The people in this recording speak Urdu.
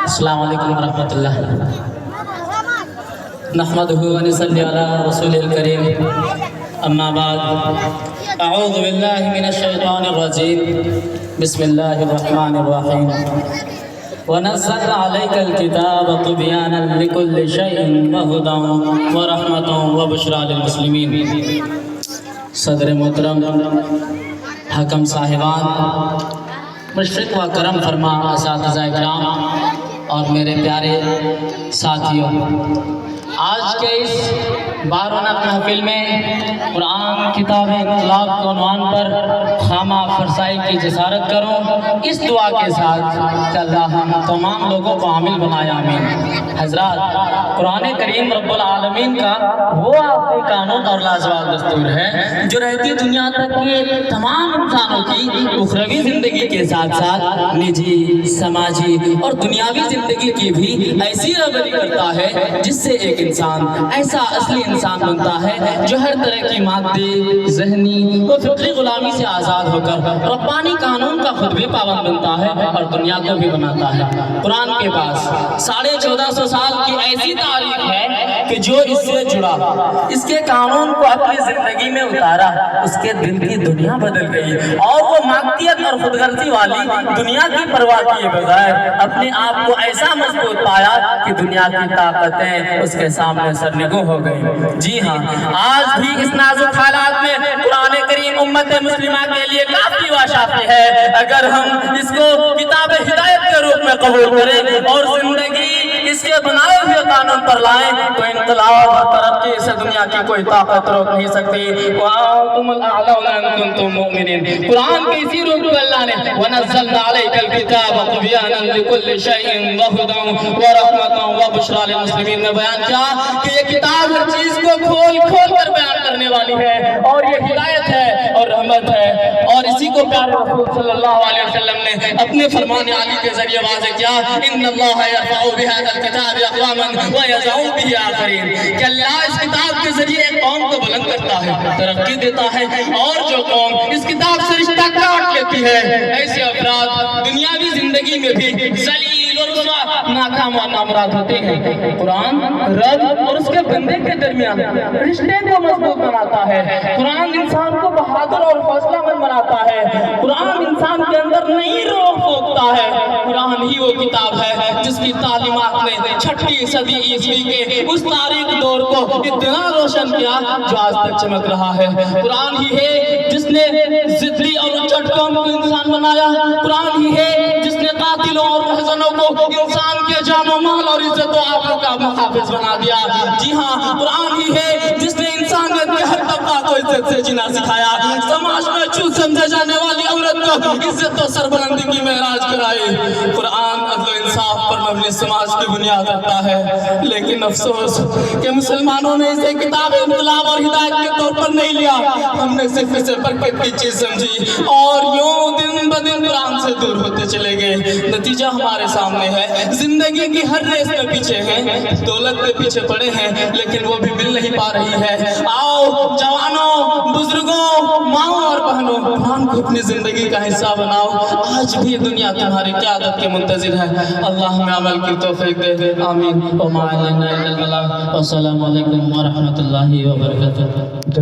السلام علیکم ورحمۃ اللہ نحمدہ و نصلی علی رسول الکریم اما بعد اعوذ باللہ من الشیطان الرجیم بسم اللہ الرحمن الرحیم ونزلنا علیک الکتاب طبیانا لکل شیء وہدی ورحمۃ وبشریٰ للمسلمین۔ صدر محترم، حکم صاحبان، مشرق و کرم فرما اساتذہ کرام اور میرے پیارے ساتھیوں، آج کے اس بارونق محفل میں قرآن کتاب انقلاب کے عنوان پر خامہ فرسائی کی جسارت کروں اس دعا کے ساتھ کہ اللہ ہم تمام لوگوں کو عامل بنائے، آمین۔ حضرات، قرآن کریم رب العالمین کا وہ آخری قانون اور لاجواب دستور ہے جو رہتی دنیا تک کے تمام انسانوں کی اخروی زندگی کے ساتھ ساتھ نجی، سماجی اور دنیاوی زندگی کی بھی ایسی رہبری کرتا ہے جس سے ایک انسان ایسا اصلی انسان بنتا ہے جو ہر طرح کی مادی، ذہنی و فطری غلامی سے آزاد ہو کر ربانی قانون کا خود بھی پابند بنتا ہے اور دنیا کو بھی بناتا ہے۔ قرآن کے پاس 1450 سال کی ایسی تاریخ ہے کہ جو اس سے جڑا، اس کے قانون کو اپنی زندگی میں اتارا، اس کے دل کی دنیا بدل گئی اور وہ مادیت اور خودغرضی والی دنیا کی پرواہ کیے بغیر اپنے آپ کو ایسا مضبوط پایا کہ دنیا کی طاقتیں اس کے سامنے سرنگوں ہو گئی۔ جی ہاں، آج بھی اس نازک حالات میں قرآن کریم امت مسلمہ کے لیے کافی واشافی ہے اگر ہم اس کو کتاب ہدایت کے روپ میں قبول کریں اور زندگی اس کے بنائے ہوئے قانون پر لائیں تو انقلاب اور ترقی سے دنیا کی کوئی طاقت روک نہیں سکتی۔ وَأَنْتُمُ الْأَعْلَوْنَ إِن كُنتُم مُؤْمِنِينَ۔ قرآن کے اسی روپ میں اللہ نے وَنَزَّلْنَا عَلَيْكَ الْكِتَابَ طِبْيَانًا لِكُلِّ شَيْءٍ وَهُدًى وَرَحْمَةً وَبُشْرَىٰ لِلْمُسْلِمِينَ میں بیان کیا کہ یہ کتاب ہر چیز کو کھول کھول کر بیان کرنے والی ہے اور یہ ہدایت ہے اور رحمت ہے، اور اسی کو پیارے رسول صلی اللہ علیہ وسلم نے اپنے فرمان عالی کے ذریعے واضح کیا، ان اللہ یرفع بهذا الكتاب اقواما ويضع به آخرین، کہ اللہ اس کتاب کے ذریعے ایک قوم کو بلند کرتا ہے، ترقی دیتا ہے، اور جو قوم اس کتاب سے رشتہ کاٹ لیتی ہے ایسے افراد دنیاوی زندگی میں بھی ذلیل اور رسوا، ناکام و نامراد ہوتے ہیں۔ قرآن رب اور اس کے بندے کے درمیان رشتے کو مضبوط بناتا ہے، قرآن انسان کو بہادر اور حوصلہ مند بناتا ہے، قرآن انسان کے اندر نئی روح پھونکتا ہے۔ قرآن ہی وہ کتاب ہے جس کی تعلیمات نے 6 صدی عیسوی کے اس تاریخ دور کو اتنا روشن کیا جو آج تک چمک رہا ہے۔ قرآن ہی ہے جس نے ضدی اور اچٹ قوم کو انسان بنایا، قرآن ہی ہے جس نے قاتلوں اور محزنوں کو انسان کے جان و مال اور عزت و آبرو کا محافظ بنا دیا۔ جی ہاں، قرآن ہی ہے جس نے انسانیت کے ہر طبقہ کو عزت سے جینا سکھایا، سماج میں چھوٹ سمجھے جانے والی عورت کو عزت و سربلندی کی معراج کرائی۔ قرآن عدل و انصاف پر مبنی سماج کی بنیاد رکھتا ہے، لیکن افسوس کہ مسلمانوں نے اسے کتاب انقلاب اور ہدایت کے طور پر نہیں لیا، ہم نے صرف اسے برکت کی چیز سمجھی اور یوں دن بدن قرآن سے دور ہوتے چلے گئے۔ نتیجہ ہمارے سامنے ہے، زندگی کی ہر ریس میں پیچھے ہیں، دولت کے پیچھے پڑے ہیں لیکن وہ بھی مل نہیں پا رہی ہے۔ آؤ جوانوں، بزرگوں، ماؤں اور بہنوں، قرآن کو اپنی زندگی کا حصہ بناؤ، آج بھی دنیا تمہاری قیادت کے منتظر ہے۔ اللہ ہمیں عمل کی توفیق دے، آمین۔ وما علینا الا البلاغ، والسلام علیکم ورحمۃ اللہ وبرکاتہ۔